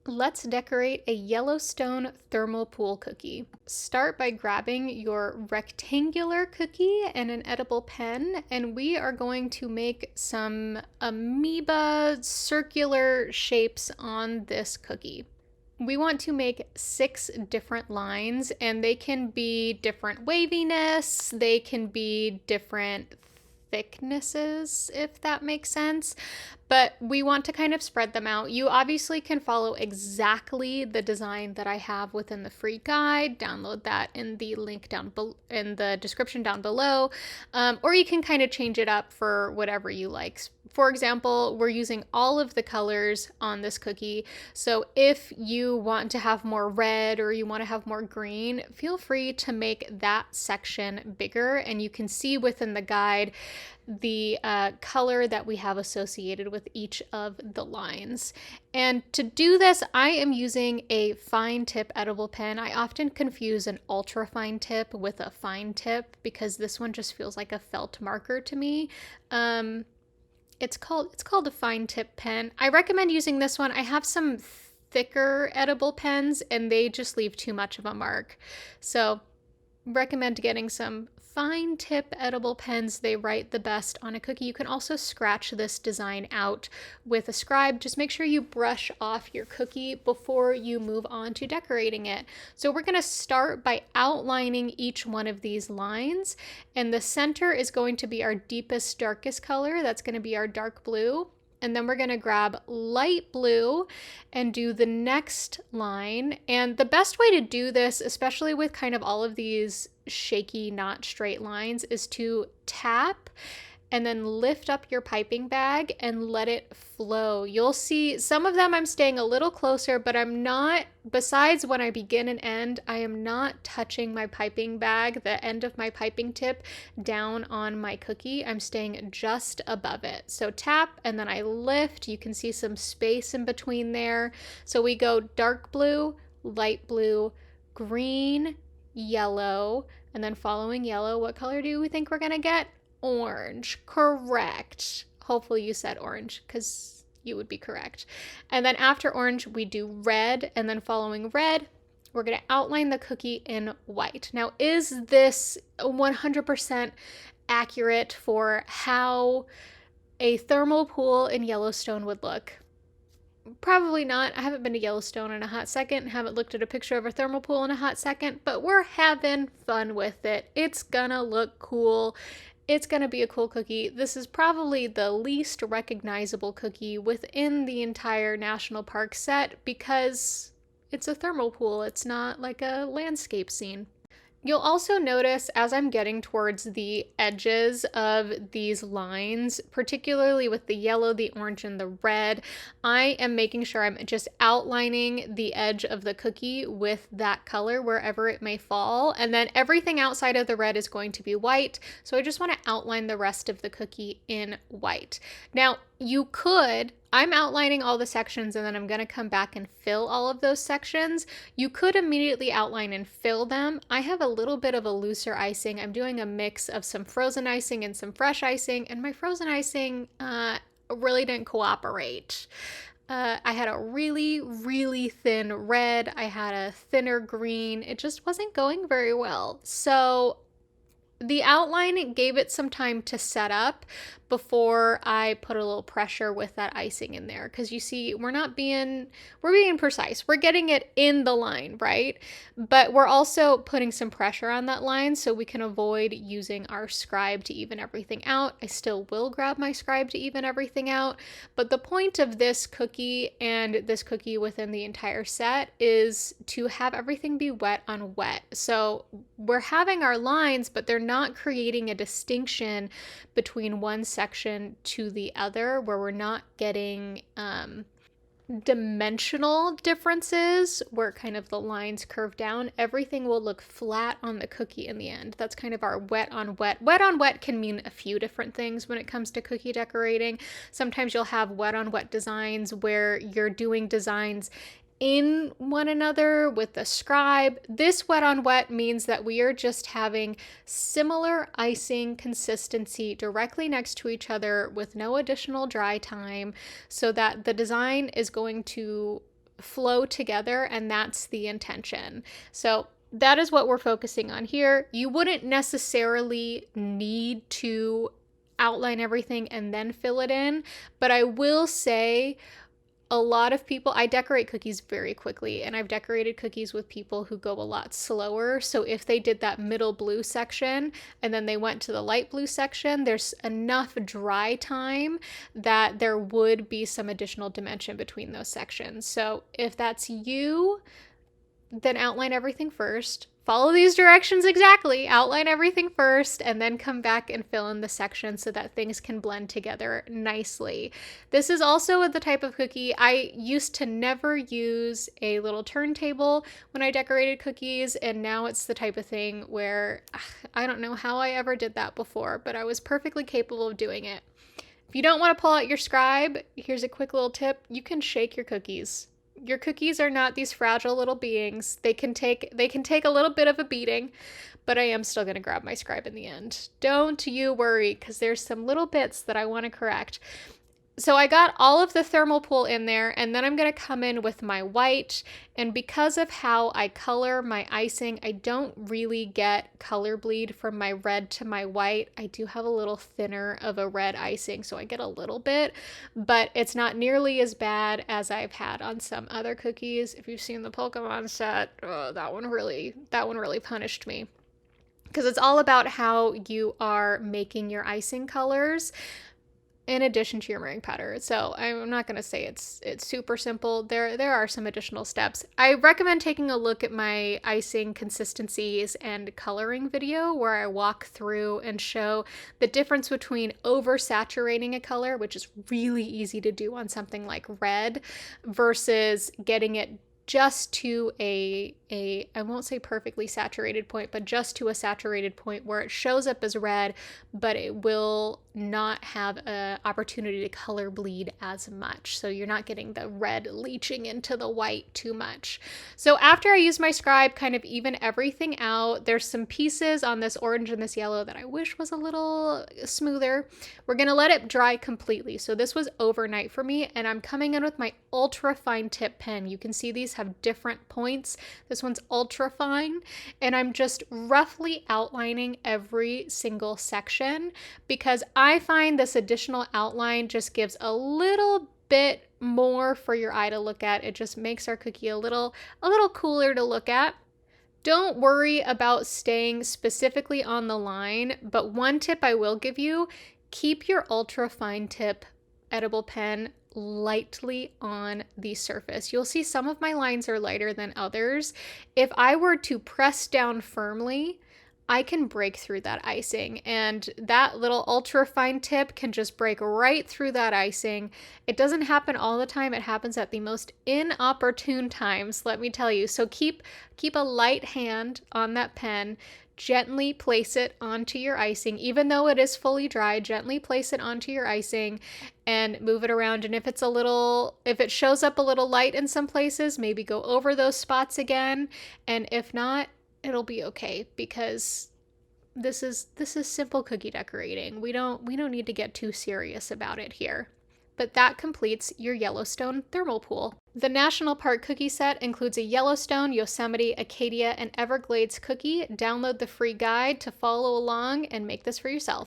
Let's decorate a Yellowstone thermal pool cookie. Start by grabbing your rectangular cookie and an edible pen, and we are going to make some amoeba circular shapes on this cookie. We want to make 6 different lines, and they can be different waviness, they can be different thicknesses, if that makes sense, but we want to kind of spread them out. You obviously can follow exactly the design that I have within the free guide. Download that in the link down in the description down below, or you can kind of change it up for whatever you like. For example, we're using all of the colors on this cookie, so if you want to have more red or you want to have more green, feel free to make that section bigger, and you can see within the guide the color that we have associated with each of the lines. And to do this, I am using a fine tip edible pen. I often confuse an ultra fine tip with a fine tip because this one just feels like a felt marker to me. It's called a fine tip pen. I recommend using this one. I have some thicker edible pens and they just leave too much of a mark. So recommend getting some fine tip edible pens. They write the best on a cookie. You can also scratch this design out with a scribe. Just make sure you brush off your cookie before you move on to decorating it. So we're going to start by outlining each one of these lines, and the center is going to be our deepest, darkest color. That's going to be our dark blue. And then we're going to grab light blue and do the next line. And the best way to do this, especially with kind of all of these shaky, not straight lines, is to tap and then lift up your piping bag and let it flow. You'll see some of them I'm staying a little closer, but I'm not, besides when I begin and end, I am not touching my piping bag, the end of my piping tip, down on my cookie. I'm staying just above it. So tap and then I lift. You can see some space in between there. So we go dark blue, light blue, green, yellow, and then following yellow, what color do we think we're gonna get? Orange. Correct. Hopefully you said orange because you would be correct. And then after orange, we do red, and then following red, we're going to outline the cookie in white. Now, is this 100% accurate for how a thermal pool in Yellowstone would look? Probably not. I haven't been to Yellowstone in a hot second, haven't looked at a picture of a thermal pool in a hot second, but we're having fun with it. It's gonna look cool. It's gonna be a cool cookie. This is probably the least recognizable cookie within the entire national park set because it's a thermal pool. It's not like a landscape scene. You'll also notice as I'm getting towards the edges of these lines, particularly with the yellow, the orange, and the red, I am making sure I'm just outlining the edge of the cookie with that color wherever it may fall. And then everything outside of the red is going to be white. So I just want to outline the rest of the cookie in white. Now, I'm outlining all the sections and then I'm going to come back and fill all of those sections. You could immediately outline and fill them. I have a little bit of a looser icing. I'm doing a mix of some frozen icing and some fresh icing, and my frozen icing really didn't cooperate. I had a really, really thin red. I had a thinner green. It just wasn't going very well. So the outline gave it some time to set up before I put a little pressure with that icing in there. Because you see, we're being precise. We're getting it in the line, right? But we're also putting some pressure on that line so we can avoid using our scribe to even everything out. I still will grab my scribe to even everything out. But the point of this cookie and this cookie within the entire set is to have everything be wet on wet. So we're having our lines, but they're not creating a distinction between one section to the other, where we're not getting dimensional differences where kind of the lines curve down. Everything will look flat on the cookie in the end. That's kind of our wet on wet. Wet on wet can mean a few different things when it comes to cookie decorating. Sometimes you'll have wet on wet designs where you're doing designs in one another with the scribe. This wet on wet means that we are just having similar icing consistency directly next to each other with no additional dry time, so that the design is going to flow together, and that's the intention. So that is what we're focusing on here. You wouldn't necessarily need to outline everything and then fill it in, but I will say a lot of people, I decorate cookies very quickly, and I've decorated cookies with people who go a lot slower. So if they did that middle blue section and then they went to the light blue section, there's enough dry time that there would be some additional dimension between those sections. So if that's you, then outline everything first. Follow these directions exactly. Outline everything first and then come back and fill in the sections so that things can blend together nicely. This is also the type of cookie I used to never use a little turntable when I decorated cookies, and now it's the type of thing where I don't know how I ever did that before, but I was perfectly capable of doing it. If you don't want to pull out your scribe, here's a quick little tip. You can shake your cookies. Your cookies are not these fragile little beings. They can take a little bit of a beating, but I am still going to grab my scribe in the end. Don't you worry, because there's some little bits that I want to correct. So I got all of the thermal pool in there, and then I'm going to come in with my white, and because of how I color my icing, I don't really get color bleed from my red to my white. I do have a little thinner of a red icing, so I get a little bit, but it's not nearly as bad as I've had on some other cookies. If you've seen the Pokemon set, that one really punished me, because it's all about how you are making your icing colors in addition to your meringue powder. So I'm not going to say it's super simple. There are some additional steps. I recommend taking a look at my icing consistencies and coloring video, where I walk through and show the difference between oversaturating a color, which is really easy to do on something like red, versus getting it just to a I won't say perfectly saturated point, but just to a saturated point where it shows up as red, but it will not have an opportunity to color bleed as much. So you're not getting the red leaching into the white too much. So after I use my scribe, kind of even everything out, there's some pieces on this orange and this yellow that I wish was a little smoother. We're going to let it dry completely. So this was overnight for me, and I'm coming in with my ultra fine tip pen. You can see these have different points. This one's ultra fine, and I'm just roughly outlining every single section, because I find this additional outline just gives a little bit more for your eye to look at. It just makes our cookie a little cooler to look at. Don't worry about staying specifically on the line, but one tip I will give you: keep your ultra fine tip edible pen lightly on the surface. You'll see some of my lines are lighter than others. If I were to press down firmly, I can break through that icing, and that little ultra fine tip can just break right through that icing. It doesn't happen all the time. It happens at the most inopportune times, let me tell you. So keep a light hand on that pen. Gently place it onto your icing. Even though it is fully dry, gently place it onto your icing and move it around. And if it shows up a little light in some places, maybe go over those spots again. And if not, it'll be okay, because this is simple cookie decorating. We don't need to get too serious about it here. But that completes your Yellowstone thermal pool. The National Park cookie set includes a Yellowstone, Yosemite, Acadia, and Everglades cookie. Download the free guide to follow along and make this for yourself.